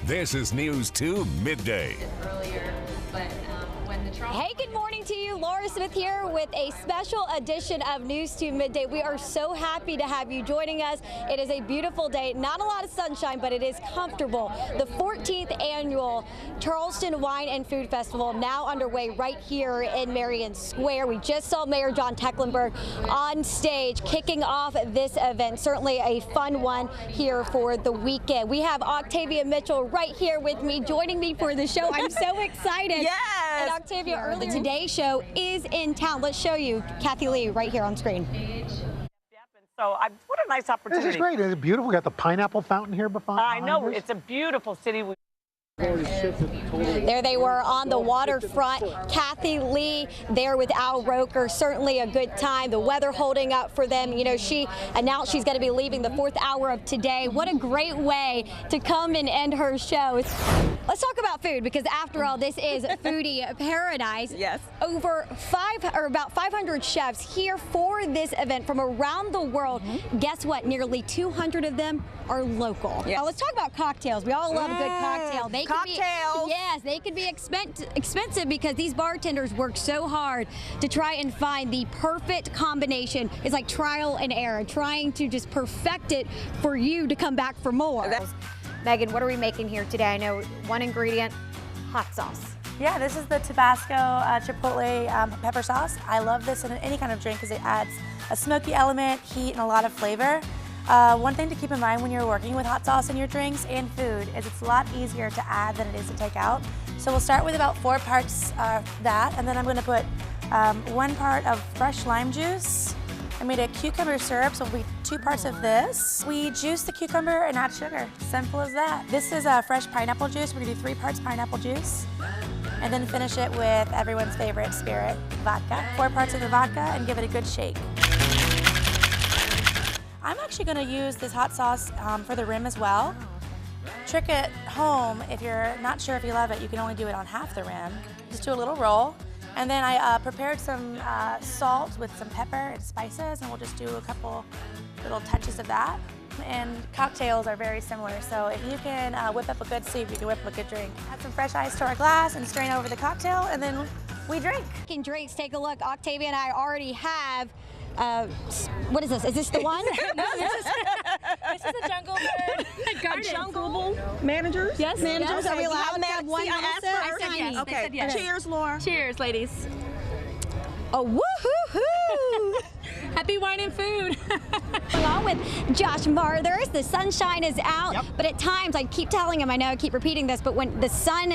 This is News 2 Midday. Earlier, but when the Charleston... Hey, good morning to you. Laura Smith here with a special edition of News 2 Midday. We are so happy to have you joining us. It is a beautiful day. Not a lot of sunshine, but it is comfortable. The 14th annual Charleston Wine and Food Festival now underway right here in Marion Square. We just saw Mayor John Tecklenburg on stage kicking off this event. Certainly a fun one here for the weekend. We have Octavia Mitchell right here with me, joining me for the show. I'm so excited. Yes. And Octavia, early today's show is in town. Let's show you Kathy Lee right here on screen. So what a nice opportunity. This is great. It's beautiful. We got the pineapple fountain here behind I know. us. It's a beautiful city. There they were on the waterfront. Kathy Lee there with Al Roker. Certainly a good time. The weather holding up for them. You know, she announced she's going to be leaving the 4th hour of today. What a great way to come and end her show. Let's talk about food, because after all, this is foodie paradise. Yes. About 500 chefs here for this event from around the world. Guess what? Nearly 200 of them are local. Yes. Now, let's talk about cocktails. We all love a good cocktail. Cocktails. Yes, they can be expensive because these bartenders work so hard to try and find the perfect combination. It's like trial and error, trying to just perfect it for you to come back for more. Megan, what are we making here today? I know one ingredient, hot sauce. Yeah, this is the Tabasco Chipotle pepper sauce. I love this in any kind of drink because it adds a smoky element, heat, and a lot of flavor. One thing to keep in mind when you're working with hot sauce in your drinks and food is it's a lot easier to add than it is to take out. So we'll start with about 4 parts of that, and then I'm going to put 1 part of fresh lime juice. I made a cucumber syrup, so it'll be 2 parts of this. We juice the cucumber and add sugar. Simple as that. This is fresh pineapple juice. We're going to do 3 parts pineapple juice. And then finish it with everyone's favorite spirit, vodka. 4 parts of the vodka and give it a good shake. I'm actually going to use this hot sauce for the rim as well. Trick at home, if you're not sure if you love it, you can only do it on half the rim. Just do a little roll. And then I prepared some salt with some pepper and spices, and we'll just do a couple little touches of that. And cocktails are very similar, so if you can whip up a good soup, you can whip up a good drink. Add some fresh ice to our glass and strain over the cocktail, and then we drink. Drinks, take a look. Octavia and I already have what is this? Is this the one? This is a jungle bird. A jungle managers? Yes, managers. Yes. Are we allowed have to have one? I asked first. Tiny. Okay. yes. Cheers, Laura. Cheers, ladies. Oh, woohoo! Happy wine and food. Along with Josh Marthers, the sunshine is out, but at times, I keep telling him, I know I keep repeating this, but when the sun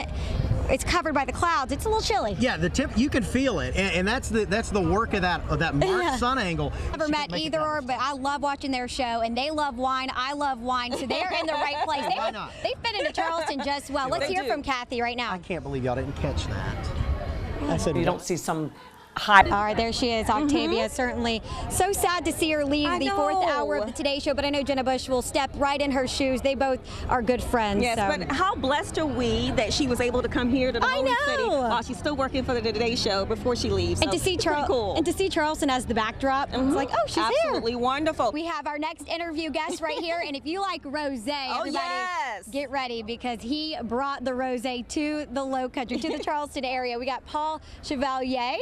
is covered by the clouds, it's a little chilly. Yeah, the tip, you can feel it, and that's the work of that March sun angle. Never met either, but I love watching their show, and they love wine. I love wine, so they're in the right place. Why not? They fit into Charleston just well. Let's hear from Kathy right now. I can't believe y'all didn't catch that. I said You don't see some high. All right, there she is, Octavia. Certainly so sad to see her leave the 4th hour of the Today Show, but I know Jenna Bush will step right in her shoes. They both are good friends. Yes, so. but how blessed are we that she was able to come here to the Holy City while she's still working for the Today Show before she leaves. And so to see cool. and to see Charleston as the backdrop, it's like, oh, she's absolutely wonderful. We have our next interview guest right here, and if you like rosé, everybody get ready, because he brought the rosé to the Low Country, to the Charleston area. We got Paul Chevalier,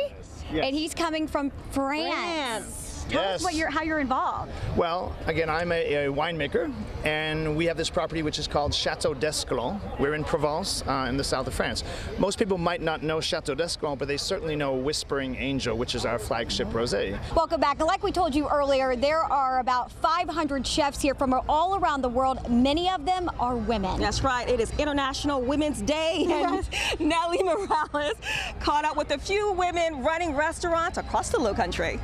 and he's coming from France. Tell us how you're involved. Well, again, I'm a winemaker, and we have this property which is called Chateau d'Escalon. We're in Provence, in the south of France. Most people might not know Chateau d'Escalon, but they certainly know Whispering Angel, which is our flagship rosé. Welcome back. And like we told you earlier, there are about 500 chefs here from all around the world. Many of them are women. That's right. It is International Women's Day, and Nellie Morales caught up with a few women running restaurants across the Low Country.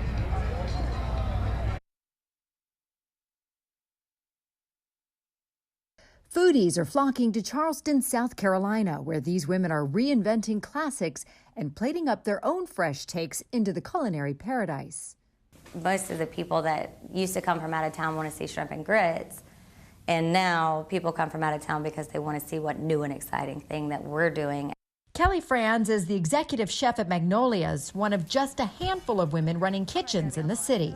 Foodies are flocking to Charleston, South Carolina, where these women are reinventing classics and plating up their own fresh takes into the culinary paradise. Most of the people that used to come from out of town want to see shrimp and grits, and now people come from out of town because they want to see what new and exciting thing that we're doing. Kelly Franz is the executive chef at Magnolia's, one of just a handful of women running kitchens in the city.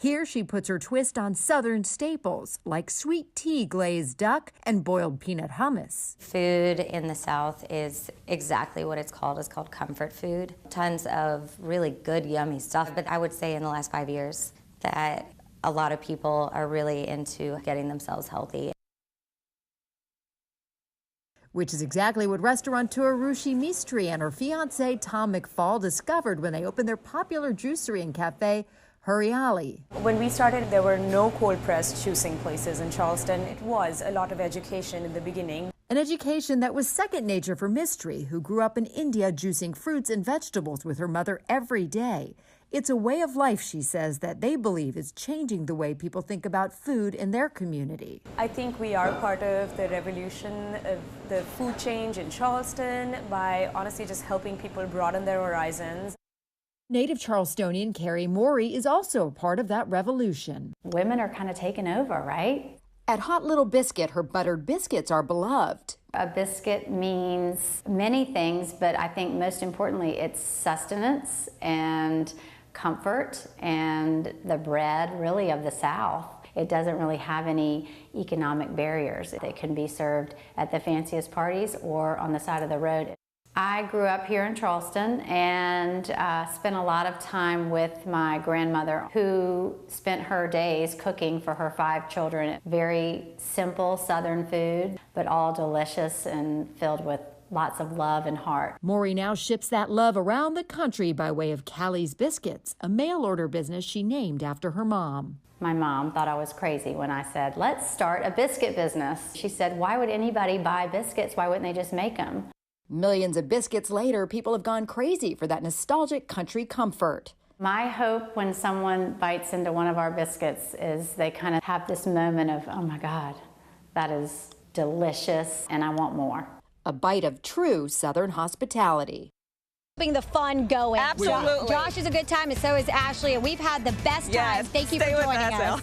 Here she puts her twist on Southern staples like sweet tea glazed duck and boiled peanut hummus. Food in the South is exactly what it's called. It's called comfort food. Tons of really good, yummy stuff. But I would say in the last 5 years that a lot of people are really into getting themselves healthy. Which is exactly what restaurateur Rushi Mistry and her fiance Tom McFall discovered when they opened their popular juicery and cafe, Hurriali. When we started, there were no cold press juicing places in Charleston. It was a lot of education in the beginning. An education that was second nature for Mistry, who grew up in India juicing fruits and vegetables with her mother every day. It's a way of life, she says, that they believe is changing the way people think about food in their community. I think we are part of the revolution of the food change in Charleston by honestly just helping people broaden their horizons. Native Charlestonian Carrie Morey is also a part of that revolution. Women are kind of taking over, right? At Hot Little Biscuit, her buttered biscuits are beloved. A biscuit means many things, but I think most importantly, it's sustenance and comfort and the bread really of the South. It doesn't really have any economic barriers. It can be served at the fanciest parties or on the side of the road. I grew up here in Charleston and spent a lot of time with my grandmother, who spent her days cooking for her 5 children. Very simple Southern food, but all delicious and filled with lots of love and heart. Morey now ships that love around the country by way of Callie's Biscuits, a mail-order business she named after her mom. My mom thought I was crazy when I said, let's start a biscuit business. She said, why would anybody buy biscuits? Why wouldn't they just make them? Millions of biscuits later, people have gone crazy for that nostalgic country comfort. My hope when someone bites into one of our biscuits is they kind of have this moment of, oh my God, that is delicious and I want more. A bite of true Southern hospitality. Keeping the fun going. Absolutely. Josh is a good time and so is Ashley, and we've had the best time. Thank you for joining us.